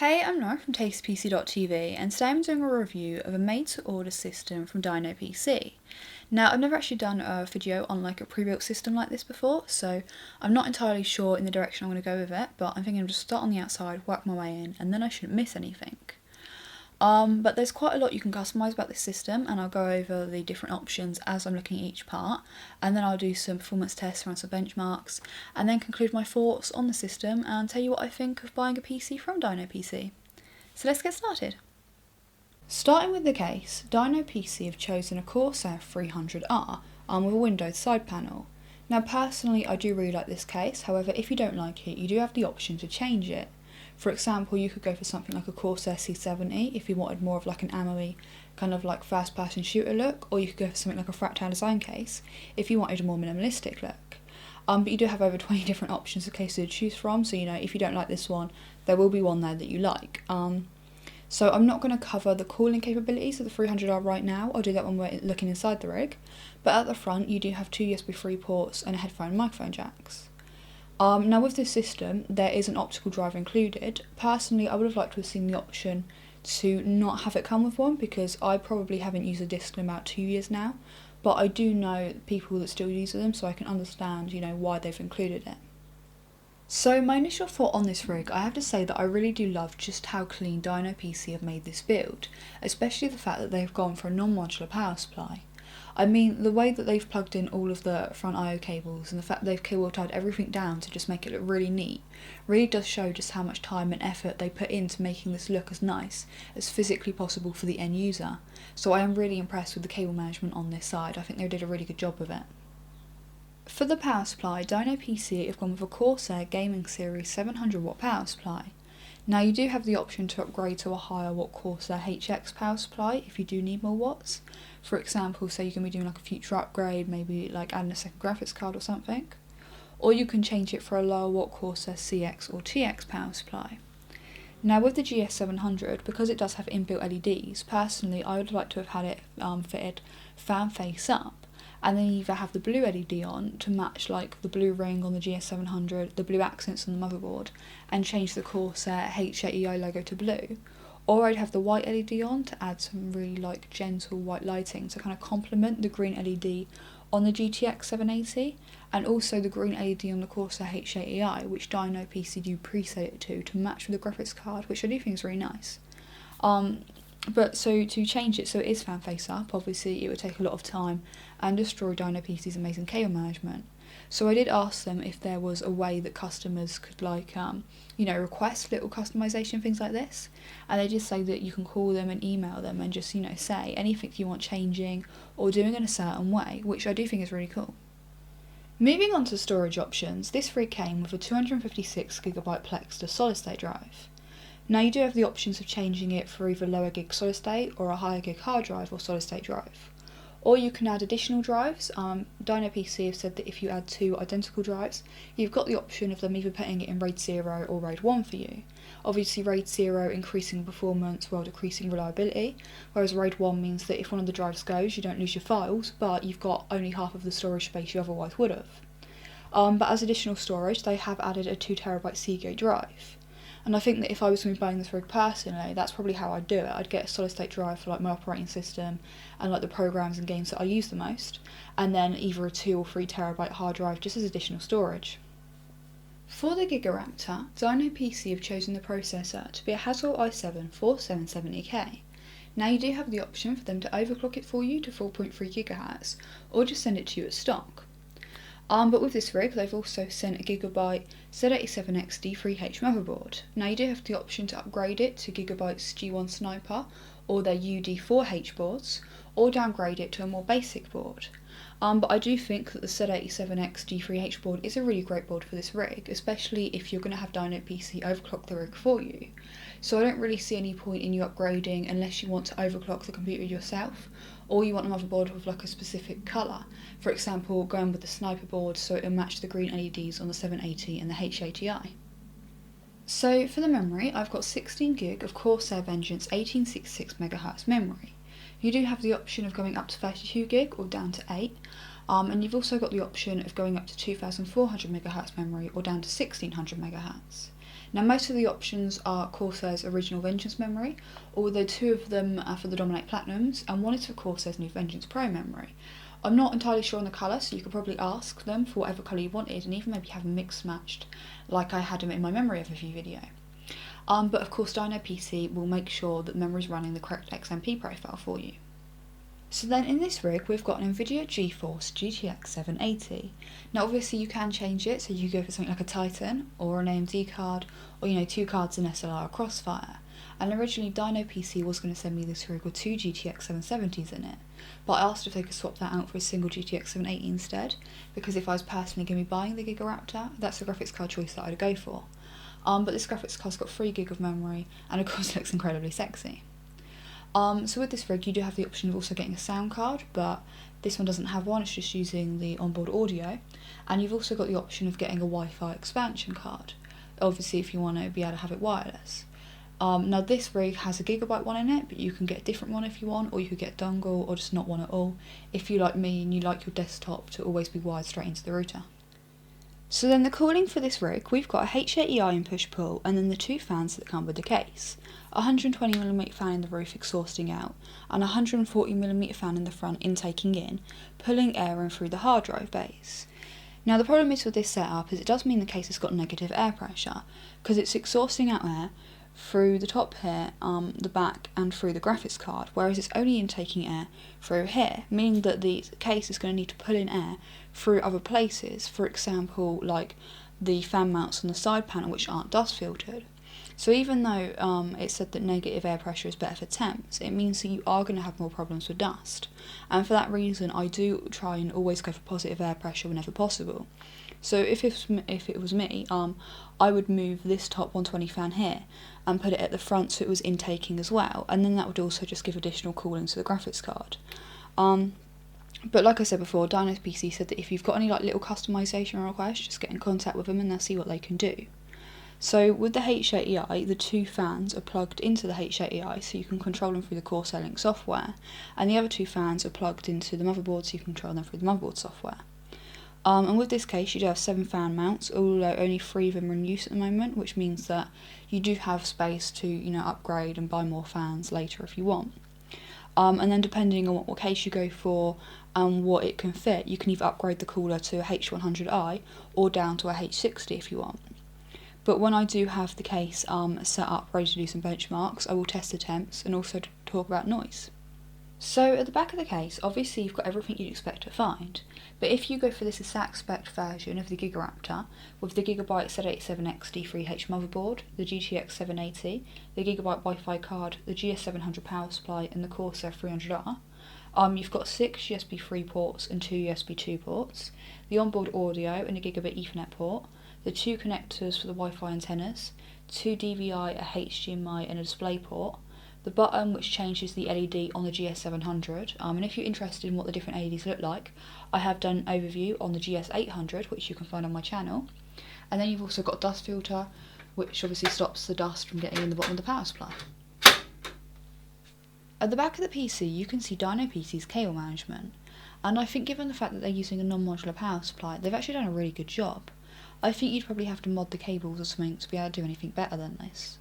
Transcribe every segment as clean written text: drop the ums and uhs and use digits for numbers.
Hey, I'm Nora from TastyPC.tv and today I'm doing a review of a made-to-order system from DinoPC. Now, I've never actually done a video on like a pre-built system like this before, so I'm not entirely sure in the direction I'm going to go with it, but I'm thinking I'll just start on the outside, work my way in, and then I shouldn't miss anything. But there's quite a lot you can customise about this system, and I'll go over the different options as I'm looking at each part, and then I'll do some performance tests, run some benchmarks, and then conclude my thoughts on the system and tell you what I think of buying a PC from DinoPC. So let's get started. Starting with the case, DinoPC have chosen a Corsair 300R with a Windows side panel. Now personally I do really like this case, however if you don't like it you do have the option to change it. For example, you could go for something like a Corsair C70 if you wanted more of like an ammo-y kind of like first person shooter look, or you could go for something like a Fractal design case if you wanted a more minimalistic look. But you do have over 20 different options of cases to choose from, so you know if you don't like this one there will be one there that you like. So I'm not going to cover the cooling capabilities of the 300R right now, I'll do that when we're looking inside the rig, but at the front you do have two USB 3 ports and a headphone and microphone jacks. Now with this system there is an optical drive included. Personally I would have liked to have seen the option to not have it come with one, because I probably haven't used a disc in about 2 years now, but I do know people that still use them, so I can understand, you know, why they've included it. So my initial thought on this rig, I have to say that I really do love just how clean DinoPC have made this build, especially the fact that they've gone for a non-modular power supply. I mean, the way that they've plugged in all of the front I/O cables and the fact that they've cable tied everything down to just make it look really neat really does show just how much time and effort they put into making this look as nice as physically possible for the end user. So I am really impressed with the cable management on this side. I think they did a really good job with it. For the power supply, DinoPC have gone with a Corsair Gaming Series 700W power supply. Now you do have the option to upgrade to a higher watt Corsair HX power supply if you do need more watts. For example, say you're going to be doing like a future upgrade, maybe like adding a second graphics card or something. Or you can change it for a lower watt Corsair CX or TX power supply. Now with the GS700, because it does have inbuilt LEDs, personally I would like to have had it fitted fan face up, and then either have the blue LED on to match like the blue ring on the GS700, the blue accents on the motherboard, and change the Corsair H8EI logo to blue, or I'd have the white LED on to add some really like gentle white lighting to kind of complement the green LED on the GTX 780, and also the green LED on the Corsair H8EI, which DinoPC do preset it to match with the graphics card, which I do think is really nice. But so to change it so it is fan face up, obviously it would take a lot of time and destroy DinoPC's amazing cable management. So I did ask them if there was a way that customers could like, you know, request little customization, things like this. And they just say that you can call them and email them and just, you know, say anything you want changing or doing in a certain way, which I do think is really cool. Moving on to storage options, this rig came with a 256GB Plextor solid state drive. Now you do have the options of changing it for either lower gig solid state or a higher gig hard drive or solid state drive. Or you can add additional drives. DinoPC have said that if you add two identical drives, you've got the option of them either putting it in RAID 0 or RAID 1 for you. Obviously RAID 0 increasing performance while decreasing reliability, whereas RAID 1 means that if one of the drives goes you don't lose your files, but you've got only half of the storage space you otherwise would have. But as additional storage they have added a 2TB Seagate drive. And I think that if I was going to be buying this rig personally, that's probably how I'd do it. I'd get a solid state drive for like my operating system and like the programs and games that I use the most, and then either a 2 or 3TB hard drive just as additional storage. For the Giga Raptor, DinoPC have chosen the processor to be a Haswell i7 4770K. Now you do have the option for them to overclock it for you to 4.3 GHz, or just send it to you at stock. But with this rig they've also sent a Gigabyte Z87X D3H motherboard. Now you do have the option to upgrade it to Gigabyte's G1 Sniper or their UD4H boards, or downgrade it to a more basic board. But I do think that the Z87X D3H board is a really great board for this rig, especially if you're going to have DinoPC overclock the rig for you. So I don't really see any point in you upgrading unless you want to overclock the computer yourself, or you want a motherboard with like a specific colour. For example, going with the Sniper board so it'll match the green LEDs on the 780 and the H80i. So for the memory, I've got 16GB of Corsair Vengeance 1866MHz memory. You do have the option of going up to 32GB or down to 8, and you've also got the option of going up to 2400MHz memory or down to 1600MHz. Now most of the options are Corsair's original Vengeance memory, although 2 of them are for the Dominate Platinums and 1 is for Corsair's new Vengeance Pro memory. I'm not entirely sure on the colour, so you could probably ask them for whatever colour you wanted and even maybe have them mixed matched like I had them in my memory overview video. But of course DinoPC will make sure that memory is running the correct XMP profile for you. So then in this rig we've got an NVIDIA GeForce GTX 780. Now obviously you can change it, so you go for something like a Titan or an AMD card, or 2 cards in SLR or Crossfire. And originally DinoPC was going to send me this rig with 2 GTX 770s in it, but I asked if they could swap that out for a single GTX 780 instead, because if I was personally going to be buying the Giga Raptor, that's the graphics card choice that I'd go for. But this graphics card's got 3 GB of memory and of course looks incredibly sexy. So with this rig you do have the option of also getting a sound card, but this one doesn't have one, it's just using the onboard audio. And you've also got the option of getting a Wi-Fi expansion card, obviously if you want to be able to have it wireless. Now this rig has a gigabyte one in it, but you can get a different one if you want, or you could get a dongle, or just not one at all, if you like me and you like your desktop to always be wired straight into the router. So then the cooling for this rig, we've got a H80i in push-pull, and then the 2 fans that come with the case. A 120mm fan in the roof exhausting out, and a 140mm fan in the front intaking in, pulling air in through the hard drive base. Now the problem is with this setup is it does mean the case has got negative air pressure, because it's exhausting out air through the top here, the back and through the graphics card, whereas it's only intaking air through here, meaning that the case is going to need to pull in air through other places, for example like the fan mounts on the side panel which aren't dust filtered. So even though it said that negative air pressure is better for temps, it means that you are going to have more problems with dust, and for that reason I do try and always go for positive air pressure whenever possible. So if it was me, I would move this top 120 fan here and put it at the front so it was intaking as well, and then that would also just give additional cooling to the graphics card. But like I said before, DinoPC said that if you've got any little customization requests, just get in contact with them and they'll see what they can do. So with the H80i, the 2 fans are plugged into the H80i so you can control them through the Corsair Link software, and the other 2 fans are plugged into the motherboard so you can control them through the motherboard software. And with this case you do have 7 fan mounts, although only 3 of them are in use at the moment, which means that you do have space to upgrade and buy more fans later if you want. And then depending on what case you go for and what it can fit, you can either upgrade the cooler to a H100i or down to a H60 if you want. But when I do have the case set up ready to do some benchmarks, I will test the temps and also talk about noise. So at the back of the case, obviously you've got everything you'd expect to find, but if you go for this exact spec version of the Giga Raptor, with the Gigabyte Z87X D3H motherboard, the GTX 780, the Gigabyte Wi-Fi card, the GS700 power supply and the Corsair 300R, you've got 6 USB 3 ports and 2 USB 2 ports, the onboard audio and a Gigabit Ethernet port, the 2 connectors for the Wi-Fi antennas, 2 DVI, a HDMI and a display port, the button which changes the LED on the GS700, and if you're interested in what the different LEDs look like, I have done an overview on the GS800 which you can find on my channel, and then you've also got a dust filter which obviously stops the dust from getting in the bottom of the power supply. At the back of the PC you can see DinoPC's cable management, and I think given the fact that they're using a non-modular power supply, they've actually done a really good job. I think you'd probably have to mod the cables or something to be able to do anything better than this.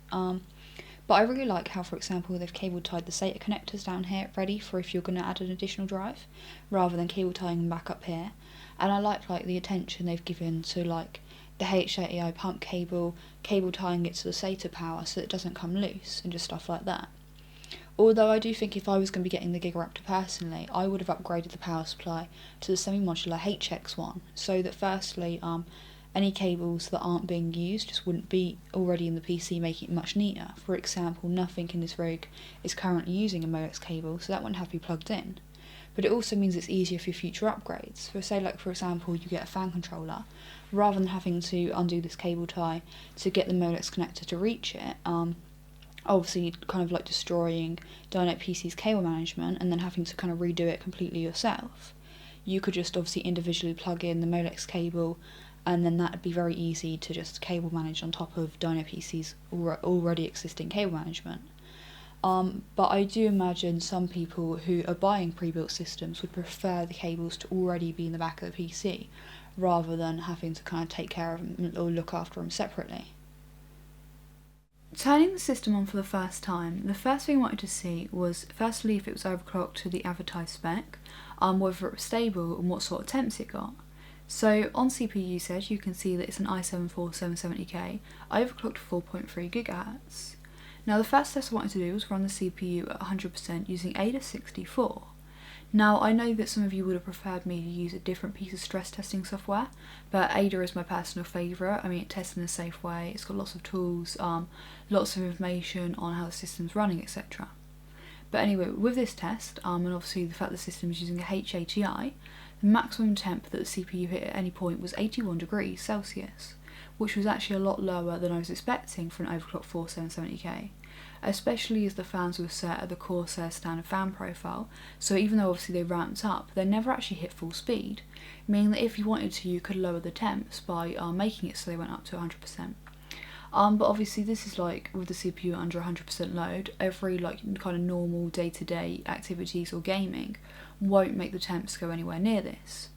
But I really like how, for example, they've cable tied the SATA connectors down here ready for if you're going to add an additional drive, rather than cable tying them back up here. And I like the attention they've given to the H80i pump cable tying it to the SATA power so that it doesn't come loose and just stuff like that. Although I do think if I was going to be getting the Giga Raptor personally, I would have upgraded the power supply to the semi-modular HX one, so that firstly, any cables that aren't being used just wouldn't be already in the PC, making it much neater. For example, nothing in this rig is currently using a Molex cable, so that wouldn't have to be plugged in. But it also means it's easier for future upgrades. So say for example you get a fan controller, rather than having to undo this cable tie to get the Molex connector to reach it, obviously kind of destroying DinoPC's cable management and then having to kind of redo it completely yourself. You could just obviously individually plug in the Molex cable, and then that would be very easy to just cable manage on top of DinoPC's already existing cable management. But I do imagine some people who are buying pre-built systems would prefer the cables to already be in the back of the PC, rather than having to kind of take care of them or look after them separately. Turning the system on for the first time, the first thing I wanted to see was firstly if it was overclocked to the advertised spec, whether it was stable and what sort of temps it got. So on CPU usage you can see that it's an i7 4770K, overclocked to 4.3 GHz. Now the first test I wanted to do was run the CPU at 100% using Ada64. Now I know that some of you would have preferred me to use a different piece of stress testing software, but Ada is my personal favourite. I mean, it tests in a safe way, it's got lots of tools, lots of information on how the system's running, etc. But anyway, with this test, and obviously the fact the system is using a HATI, the maximum temp that the CPU hit at any point was 81 degrees Celsius, which was actually a lot lower than I was expecting for an overclocked 4770K. Especially as the fans were set at the Corsair standard fan profile, so even though obviously they ramped up, they never actually hit full speed, meaning that if you wanted to you could lower the temps by making it so they went up to 100%. But obviously this is like with the CPU under 100% load, every like kind of normal day-to-day activities or gaming won't make the temps go anywhere near this.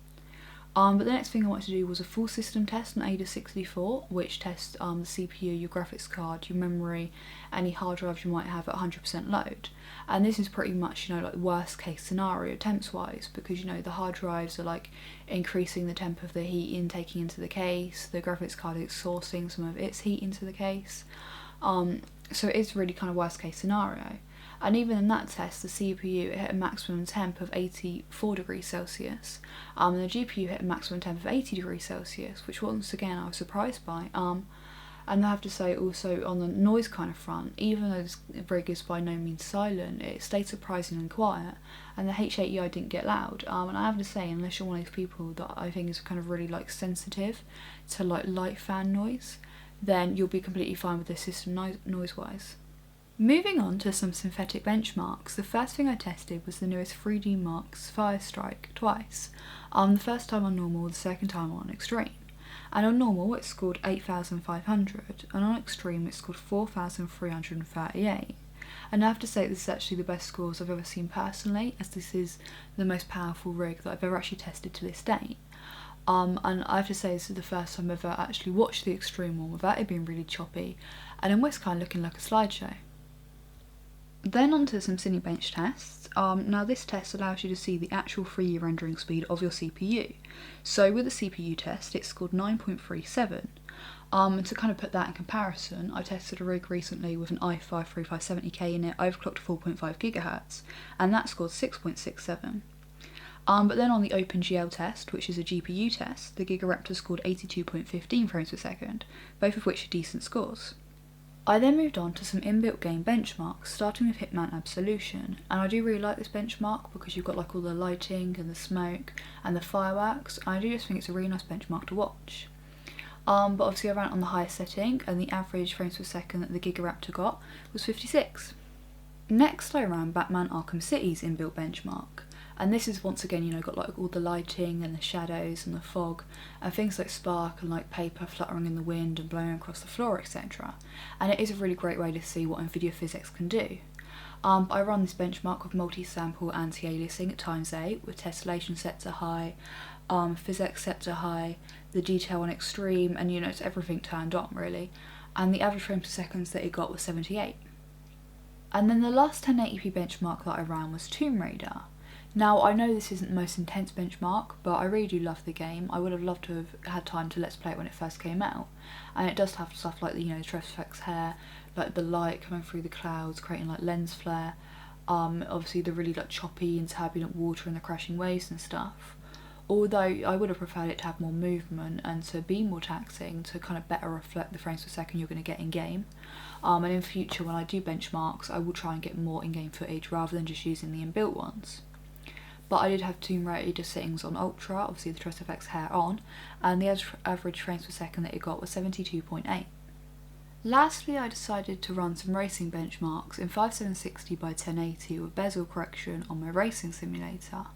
But the next thing I wanted to do was a full system test on Ada64, which tests the CPU, your graphics card, your memory, any hard drives you might have at 100% load. And this is pretty much, like worst case scenario temps wise, because the hard drives are like increasing the temp of the heat intaking into the case, the graphics card is exhausting some of its heat into the case. So it's really kind of worst case scenario. And even in that test, the CPU hit a maximum temp of 84 degrees Celsius, and the GPU hit a maximum temp of 80 degrees Celsius, which once again I was surprised by. And I have to say also on the noise kind of front, even though this rig is by no means silent, it stayed surprisingly quiet, and the H8EI didn't get loud. And I have to say, unless you're one of these people that I think is kind of really like sensitive to like light fan noise, then you'll be completely fine with this system noise-wise. Moving on to some synthetic benchmarks, the first thing I tested was the newest 3D Mark's Firestrike twice. The first time on normal, the second time on extreme. And on normal it scored 8,500, and on extreme it scored 4,338. And I have to say this is actually the best scores I've ever seen personally, as this is the most powerful rig that I've ever actually tested to this date. And I have to say this is the first time I've ever actually watched the extreme one without it being really choppy, and almost kind of looking like a slideshow. Then onto some Cinebench tests. Now this test allows you to see the actual 3D rendering speed of your CPU. So with the CPU test it scored 9.37. And to kind of put that in comparison, I tested a rig recently with an i5 3770K in it, overclocked to 4.5 GHz, and that scored 6.67. But then on the Opengl test, which is a GPU test, the Giga Raptor scored 82.15 frames per second, both of which are decent scores. I then moved on to some inbuilt game benchmarks, starting with Hitman Absolution, and I do really like this benchmark because you've got like all the lighting and the smoke and the fireworks. I do just think it's a really nice benchmark to watch. But obviously I ran it on the highest setting, and the average frames per second that the Giga Raptor got was 56. Next I ran Batman Arkham City's inbuilt benchmark, and this is once again got like all the lighting and the shadows and the fog and things like spark and like paper fluttering in the wind and blowing across the floor, etc. And it is a really great way to see what NVIDIA physics can do. I run this benchmark with multi-sample anti-aliasing at ×8 with tessellation set to high, physics set to high, the detail on extreme, and it's everything turned on really, and the average frames per second that it got was 78. And then the last 1080p benchmark that I ran was Tomb Raider. Now I know this isn't the most intense benchmark, but I really do love the game. I would have loved to have had time to let's play it when it first came out, and it does have stuff like the TressFX hair, like the light coming through the clouds creating like lens flare, obviously the really like choppy and turbulent water and the crashing waves and stuff. Although I would have preferred it to have more movement and to be more taxing to kind of better reflect the frames per second you're going to get in game. And in future when I do benchmarks I will try and get more in-game footage rather than just using the inbuilt ones. But I did have Tomb Raider settings on Ultra, obviously the TressFX hair on, and the average frames per second that it got was 72.8. Lastly, I decided to run some racing benchmarks in 5760 by 1080 with bezel correction on my racing simulator.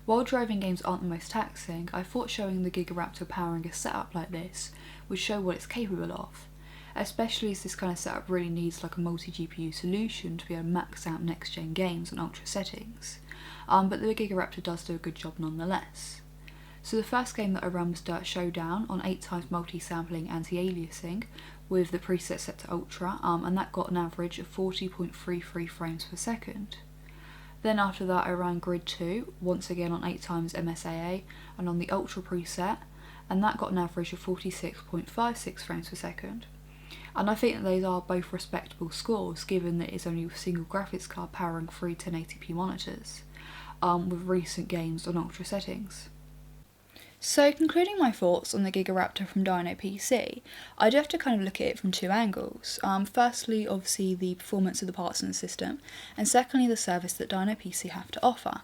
While driving games aren't the most taxing, I thought showing the Giga Raptor powering a setup like this would show what it's capable of, especially as this kind of setup really needs like a multi-GPU solution to be able to max out next-gen games on ultra settings. But the Giga Raptor does do a good job nonetheless. So the first game that I ran was Dirt Showdown on 8x multi-sampling anti-aliasing with the preset set to Ultra, and that got an average of 40.33 frames per second. Then after that I ran Grid 2, once again on 8x MSAA and on the Ultra preset, and that got an average of 46.56 frames per second. And I think that those are both respectable scores given that it's only a single graphics card powering 3 1080p monitors, with recent games on Ultra settings. So concluding my thoughts on the Giga Raptor from DinoPC, I do have to kind of look at it from two angles. Firstly, obviously the performance of the parts in the system, and secondly the service that DinoPC have to offer.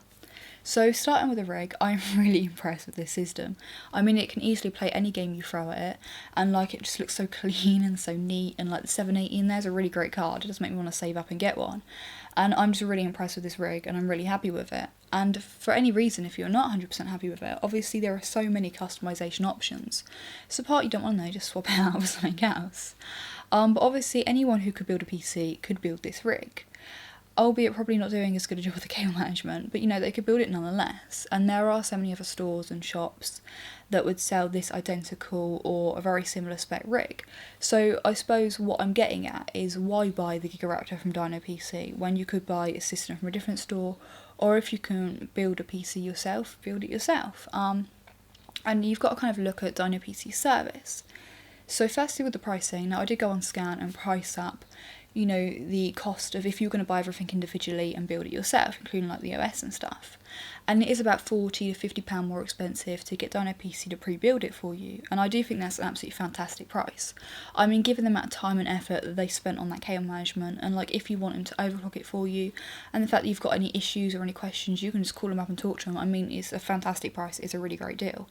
So starting with the rig, I'm really impressed with this system. I mean, it can easily play any game you throw at it, and like it just looks so clean and so neat, and like the 780 in there's a really great card. It does make me want to save up and get one. And I'm just really impressed with this rig, and I'm really happy with it. And for any reason, if you're not 100% happy with it, obviously there are so many customization options. So part you don't want to know, just swap it out for something else. But obviously anyone who could build a PC could build this rig. Albeit probably not doing as good a job with the cable management, but you know, they could build it nonetheless. And there are so many other stores and shops that would sell this identical or a very similar spec rig. So I suppose what I'm getting at is why buy the Giga Raptor from DinoPC when you could buy a system from a different store, or if you can build a PC yourself, build it yourself. And you've got to kind of look at DinoPC's service. So firstly with the pricing, now I did go on Scan and price up, you know, the cost of if you're going to buy everything individually and build it yourself, including like the OS and stuff. And it is about £40 to £50 more expensive to get DinoPC to pre-build it for you, and I do think that's an absolutely fantastic price. I mean, given the amount of time and effort that they spent on that cable management, and like if you want them to overclock it for you, and the fact that you've got any issues or any questions, you can just call them up and talk to them. I mean, it's a fantastic price, it's a really great deal.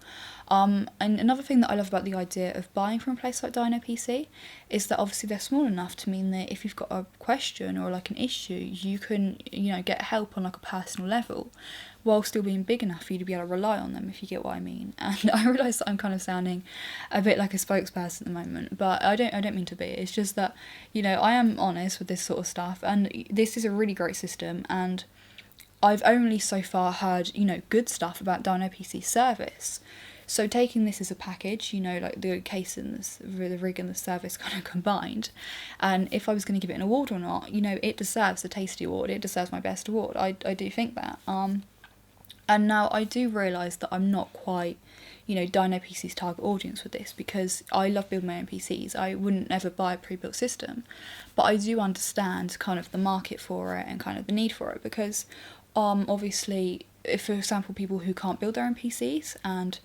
And another thing that I love about the idea of buying from a place like DinoPC is that obviously they're small enough to mean that if you've got a question or like an issue, you can, you know, get help on like a personal level, while still being big enough for you to be able to rely on them, if you get what I mean. And I realise that I'm kind of sounding a bit like a spokesperson at the moment, but I don't mean to be. It's just that, you know, I am honest with this sort of stuff, and this is a really great system, and I've only so far heard, you know, good stuff about DinoPC's service. So taking this as a package, you know, like the case and the rig and the service kind of combined, and if I was going to give it an award or not, you know, it deserves a Tasty Award, it deserves my best award, I do think that. And now I do realise that I'm not quite, you know, DinoPC's target audience with this, because I love building my own PCs. I wouldn't ever buy a pre-built system, but I do understand kind of the market for it and kind of the need for it, because obviously, if for example people who can't build their own PCs, and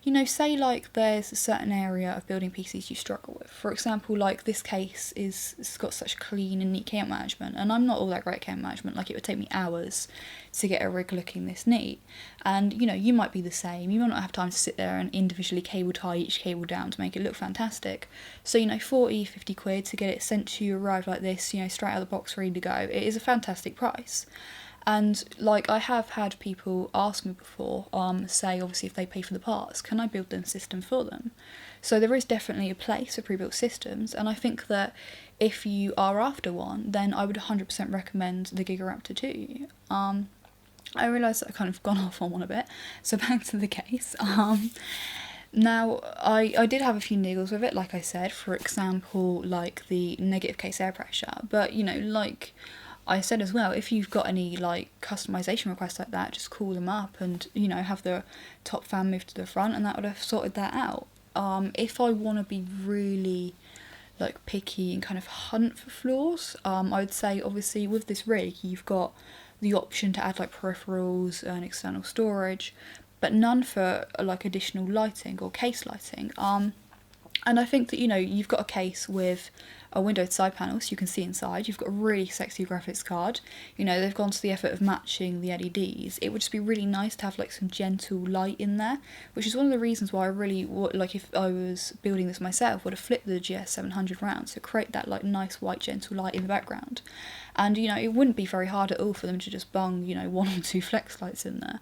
you know, say like there's a certain area of building PCs you struggle with. For example, like this case it's got such clean and neat cable management, and I'm not all that great at cable management. Like it would take me hours to get a rig looking this neat, and you know, you might be the same. You might not have time to sit there and individually cable tie each cable down to make it look fantastic. So you know, 40, 50 quid to get it sent to you, arrive like this, you know, straight out of the box, ready to go. It is a fantastic price. And like I have had people ask me before, say obviously if they pay for the parts, can I build them a system for them? So there is definitely a place for pre-built systems, and I think that if you are after one, then I would 100% recommend the Giga Raptor to you. I realise that I've kind of gone off on one a bit, so back to the case. Now, I did have a few niggles with it, like I said, for example, like the negative case air pressure, but you know, like I said as well, if you've got any like customization requests like that, just call them up and, you know, have the top fan moved to the front, and that would have sorted that out. If I want to be really like picky and kind of hunt for flaws, I would say obviously with this rig you've got the option to add like peripherals and external storage, but none for like additional lighting or case lighting. And I think that, you know, you've got a case with a windowed side panel so you can see inside. You've got a really sexy graphics card. You know, they've gone to the effort of matching the LEDs. It would just be really nice to have like some gentle light in there, which is one of the reasons why I really would, like if I was building this myself, would have flipped the GS700 round to create that like nice white gentle light in the background. And, you know, it wouldn't be very hard at all for them to just bung, you know, one or two flex lights in there.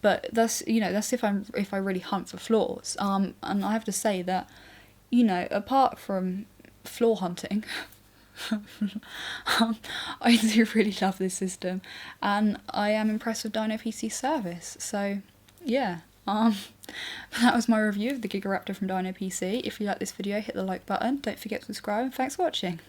But that's, you know, that's if I really hunt for flaws. And I have to say that, you know, apart from floor hunting, I do really love this system, and I am impressed with DinoPC's service. So, yeah, But that was my review of the Giga Raptor from DinoPC. If you like this video, hit the like button, don't forget to subscribe, and thanks for watching.